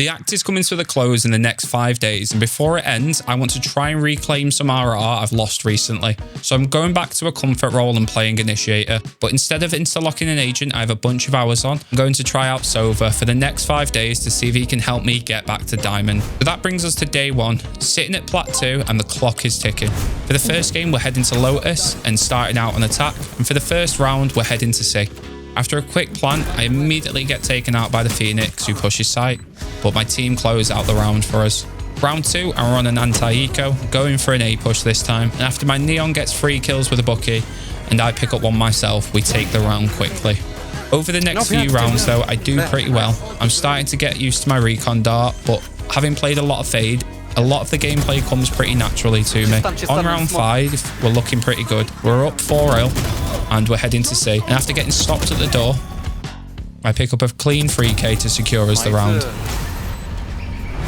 The act is coming to the close in the next 5 days, and before it ends, I want to try and reclaim some RR I've lost recently. So I'm going back to a comfort role and playing initiator, but instead of insta-locking an agent I have a bunch of hours on, I'm going to try out Sova for the next 5 days to see if he can help me get back to diamond. So that brings us to day 1, sitting at Plat 2 and the clock is ticking. For the first game, we're heading to Lotus and starting out on attack, and for the first round, we're heading to C. After a quick plant, I immediately get taken out by the Phoenix who pushes site, but my team close out the round for us. Round 2, I'm on an anti-eco, going for an A push this time, and after my Neon gets 3 kills with a Bucky, and I pick up one myself, we take the round quickly. Over the next few rounds though, I do pretty well. I'm starting to get used to my recon dart, but having played a lot of Fade, a lot of the gameplay comes pretty naturally to me. On round 5, we're looking pretty good. We're up 4-0 and we're heading to C. And after getting stopped at the door, I pick up a clean 3k to secure us the round.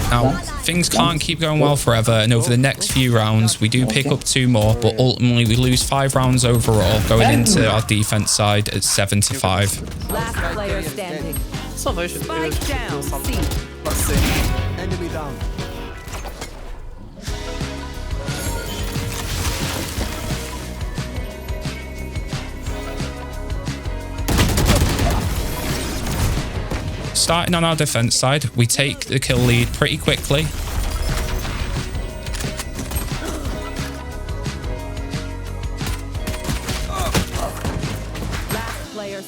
Now, things can't keep going well forever, and over the next few rounds, we do pick up 2 more, but ultimately we lose 5 rounds overall, going into our defense side at 7-5. Last player standing. Sova, Spike down. C. Enemy down. Starting on our defense side, we take the kill lead pretty quickly.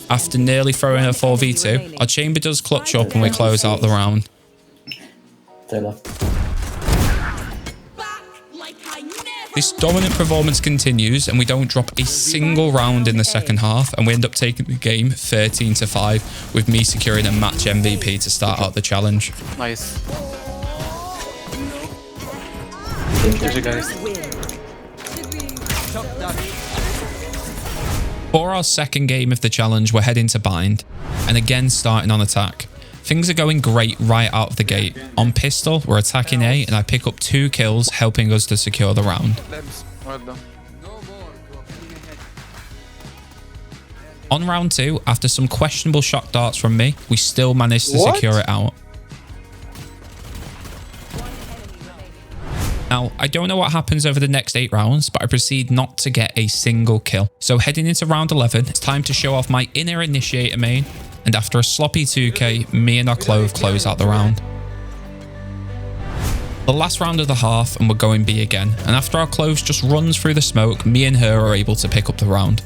After nearly throwing a 4v2, our chamber does clutch up and we close out the round. This dominant performance continues and we don't drop a single round in the second half, and we end up taking the game 13-5 with me securing a match MVP to start out the challenge. Nice. GG guys. For our second game of the challenge, we're heading to bind and again starting on attack. Things are going great right out of the gate. On pistol, we're attacking A and I pick up 2 kills, helping us to secure the round. Well done. On round 2, after some questionable shot darts from me, we still managed to secure it out. Now, I don't know what happens over the next 8 rounds, but I proceed not to get a single kill. So heading into round 11, it's time to show off my inner initiator main. And after a sloppy 2k, me and our Clove close out the round. The last round of the half and we're going B again. And after our Cloves just runs through the smoke, me and her are able to pick up the round.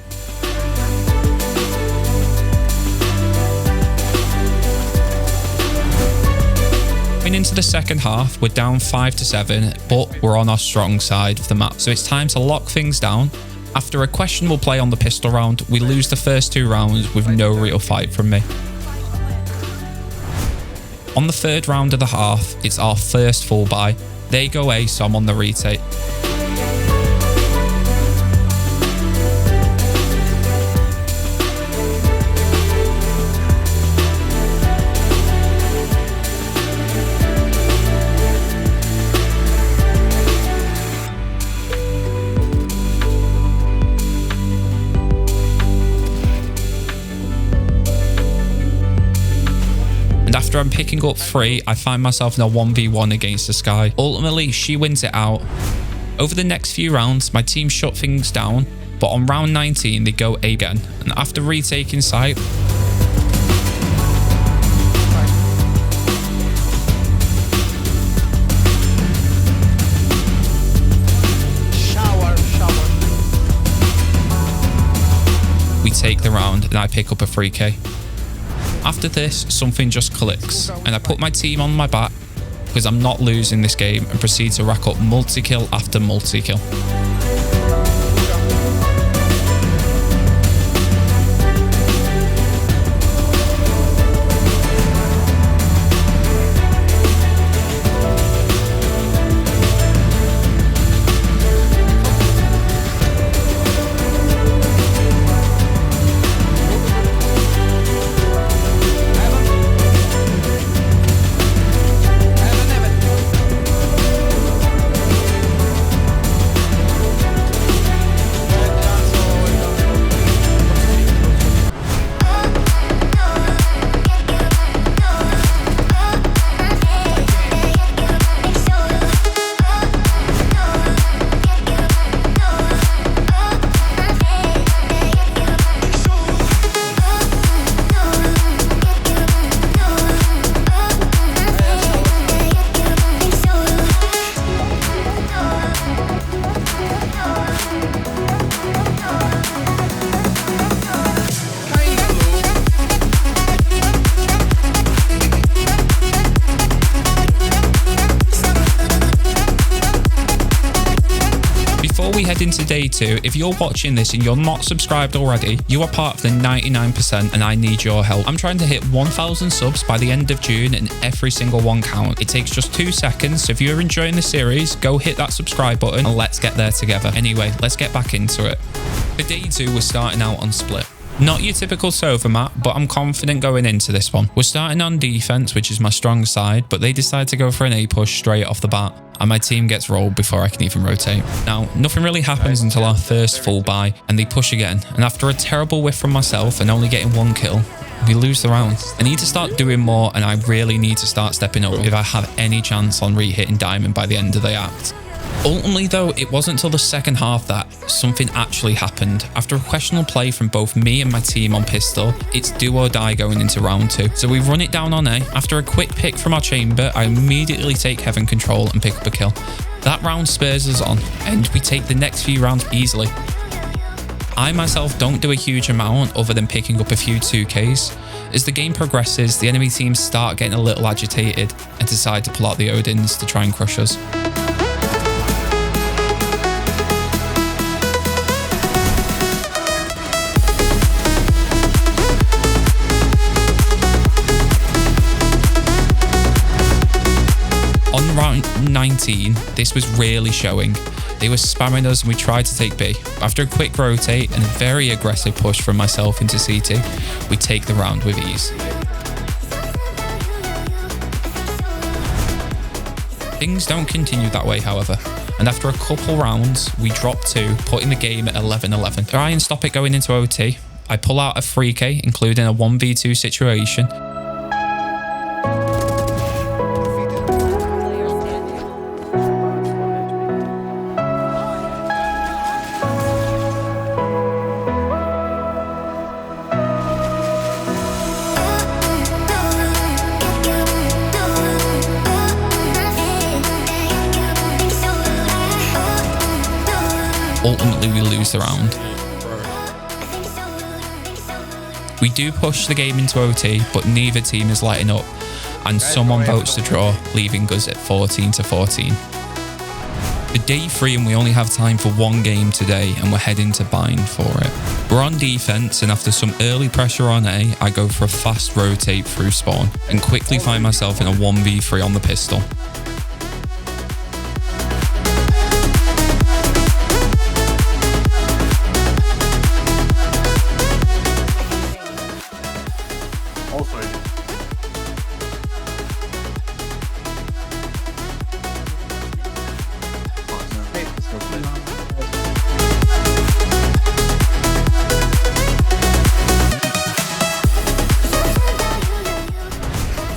Going into the second half, we're down 5-7, but we're on our strong side of the map. So it's time to lock things down. After a questionable play on the pistol round, we lose the first 2 rounds with no real fight from me. On the third round of the half, it's our first full buy. They go A, so I'm on the retake. After I'm picking up 3, I find myself in a 1v1 against the Sky. Ultimately, she wins it out. Over the next few rounds, my team shut things down, but on round 19, they go A again. And after retaking site, we take the round and I pick up a 3k. After this, something just clicks, and I put my team on my back because I'm not losing this game and proceed to rack up multi-kill after multi-kill. Before we head into day 2, if you're watching this and you're not subscribed already, you are part of the 99% and I need your help. I'm trying to hit 1,000 subs by the end of June and every single one count. It takes just 2 seconds, so if you're enjoying the series, go hit that subscribe button and let's get there together. Anyway, let's get back into it. For day 2, we're starting out on split. Not your typical Sova map, but I'm confident going into this one. We're starting on defense, which is my strong side, but they decide to go for an A push straight off the bat, and my team gets rolled before I can even rotate. Now, nothing really happens until our first full buy, and they push again. And after a terrible whiff from myself and only getting 1 kill, we lose the round. I need to start doing more, and I really need to start stepping up if I have any chance on re-hitting diamond by the end of the act. Ultimately though, it wasn't until the second half that something actually happened. After a questionable play from both me and my team on pistol, it's do or die going into round 2. So we run it down on A. After a quick pick from our chamber, I immediately take heaven control and pick up a kill. That round spurs us on, and we take the next few rounds easily. I myself don't do a huge amount other than picking up a few 2Ks. As the game progresses, the enemy teams start getting a little agitated and decide to pull out the Odins to try and crush us. On round 19, this was really showing. They were spamming us and we tried to take B. After a quick rotate and a very aggressive push from myself into CT, we take the round with ease. Things don't continue that way, however, and after a couple rounds, we drop 2, putting the game at 11-11. Try and stop it going into OT. I pull out a 3K, including a 1v2 situation. Ultimately, we lose the round. We do push the game into OT, but neither team is lighting up, and someone votes to draw, leaving us at 14-14. For day 3, and we only have time for 1 game today, and we're heading to bind for it. We're on defense, and after some early pressure on A, I go for a fast rotate through spawn, and quickly find myself in a 1v3 on the pistol.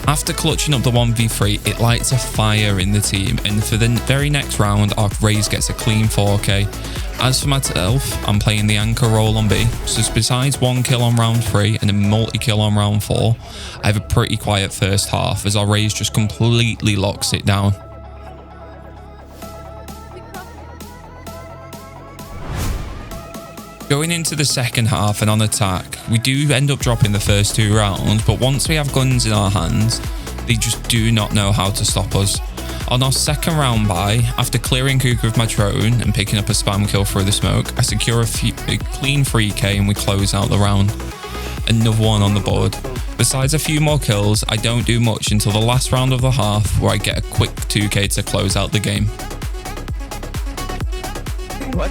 After clutching up the 1v3, it lights a fire in the team, and for the very next round, our Raze gets a clean 4K. As for myself, I'm playing the anchor role on B, so besides 1 kill on round 3 and a multi-kill on round 4, I have a pretty quiet first half as our Raze just completely locks it down. Going into the second half and on attack, we do end up dropping the first 2 rounds, but once we have guns in our hands, they just do not know how to stop us. On our second round buy, after clearing Kuka with my drone and picking up a spam kill through the smoke, I secure a clean 3K and we close out the round. Another one on the board. Besides a few more kills, I don't do much until the last round of the half where I get a quick 2K to close out the game. What?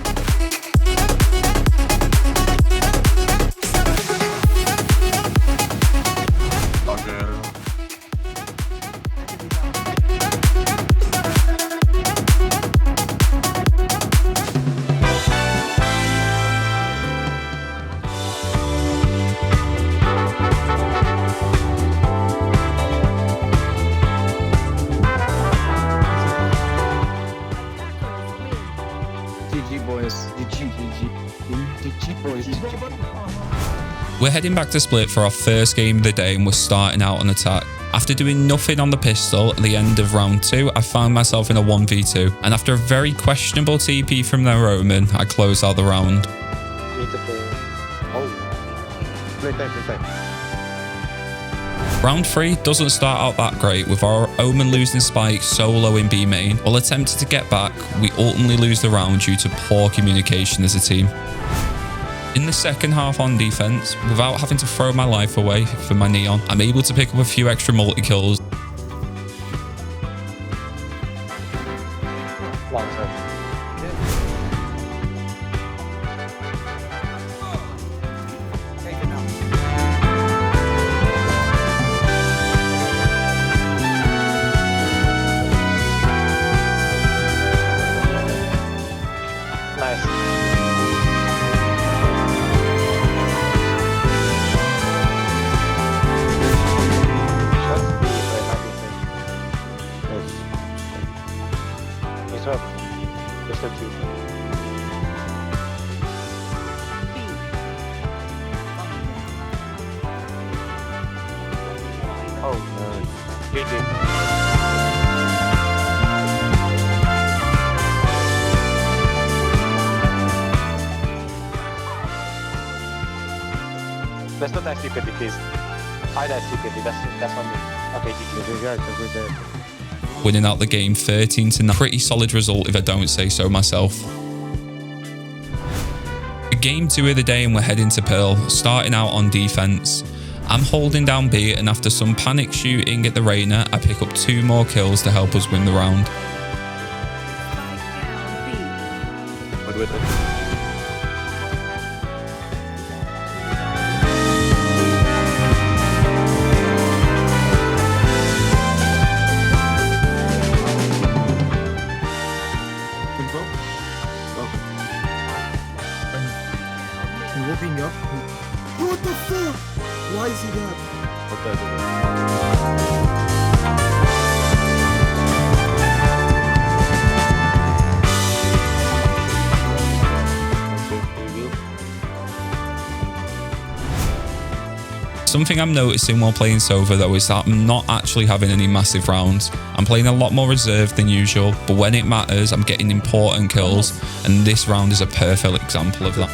We're heading back to split for our first game of the day and we're starting out on attack. After doing nothing on the pistol at the end of round 2, I found myself in a 1v2, and after a very questionable TP from their Roman, I closed out the round. Oh. Play time. Round 3 doesn't start out that great, with our Omen losing Spike solo in B main. While attempting to get back, we ultimately lose the round due to poor communication as a team. In the second half on defense, without having to throw my life away for my Neon, I'm able to pick up a few extra multi-kills. Oh no. GG. Let's not die secretly, please. I die secretly, that's on me. Okay, GG. Winning out the game 13-9. Pretty solid result if I don't say so myself. Game 2 of the day and we're heading to Pearl, starting out on defense. I'm holding down B, and after some panic shooting at the Reyna, I pick up 2 more kills to help us win the round. Good with it. What the fuck? Why is he that? Something I'm noticing while playing Sova though is that I'm not actually having any massive rounds. I'm playing a lot more reserved than usual, but when it matters, I'm getting important kills, and this round is a perfect example of that.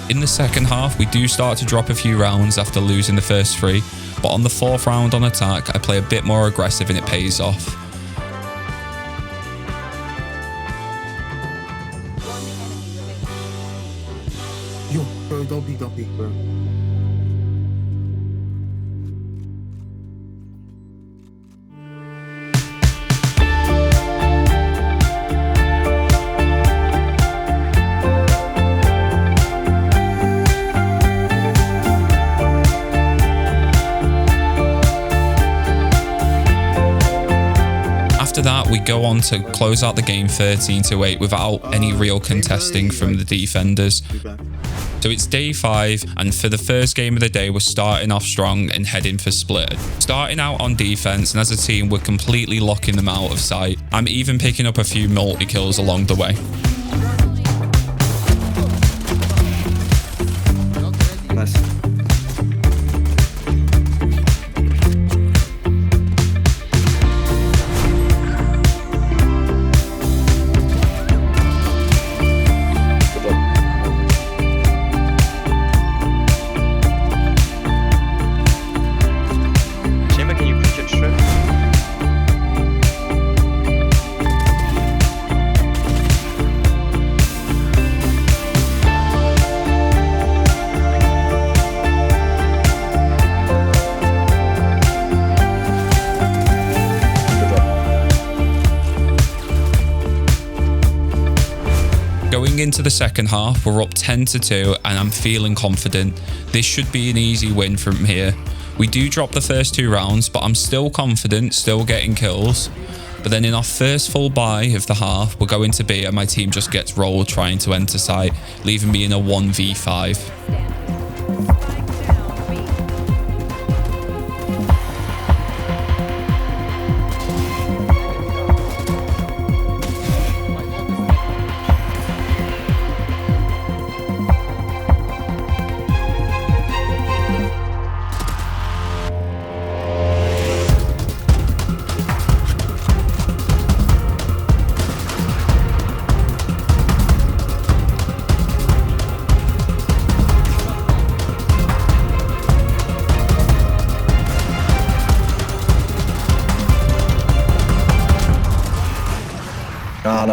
In the second half, we do start to drop a few rounds after losing the first 3, but on the 4th round on attack, I play a bit more aggressive and it pays off. Yo, bro, don't peek, bro. After that, we go on to close out the game 13-8 without any real contesting from the defenders. So it's day 5, and for the first game of the day, we're starting off strong and heading for split. Starting out on defense, and as a team, we're completely locking them out of sight. I'm even picking up a few multi-kills along the way. Going into the second half, we're up 10-2 and I'm feeling confident. This should be an easy win from here. We do drop the first 2 rounds, but I'm still confident, still getting kills. But then in our first full buy of the half, we're going to B and my team just gets rolled trying to enter site, leaving me in a 1v5.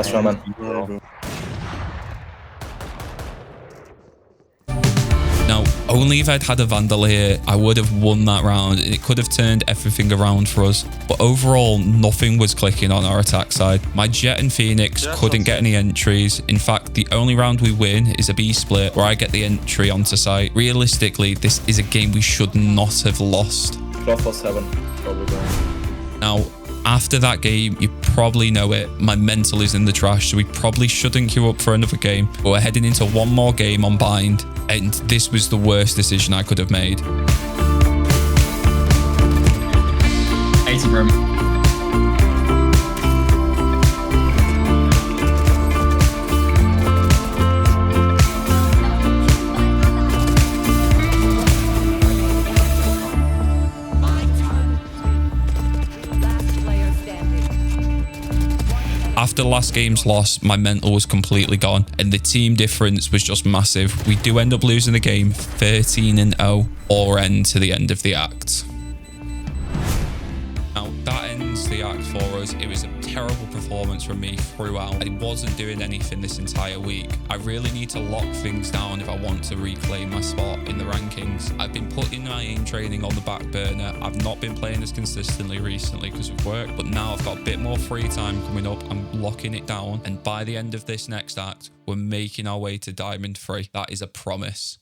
Nice run, man. Now, only if I'd had a Vandal here, I would have won that round. It could have turned everything around for us. But overall, nothing was clicking on our attack side. My Jet and Phoenix couldn't get any entries. In fact, the only round we win is a B split where I get the entry onto site. Realistically, this is a game we should not have lost. Drop for 7. Probably. Now, after that game, you probably know it. My mental is in the trash, so we probably shouldn't queue up for another game. But we're heading into one more game on bind, and this was the worst decision I could have made. 80 room. After the last game's loss, my mental was completely gone, and the team difference was just massive. We do end up losing the game 13-0, or end to the end of the act. Now, that ends the act for us. It was a terrible performance from me throughout. I wasn't doing anything this entire week. I really need to lock things down if I want to reclaim my spot in the rankings. I've been putting my aim training on the back burner. I've not been playing as consistently recently because of work, but now I've got a bit more free time coming up. I'm locking it down, and by the end of this next act, we're making our way to Diamond 3. That is a promise.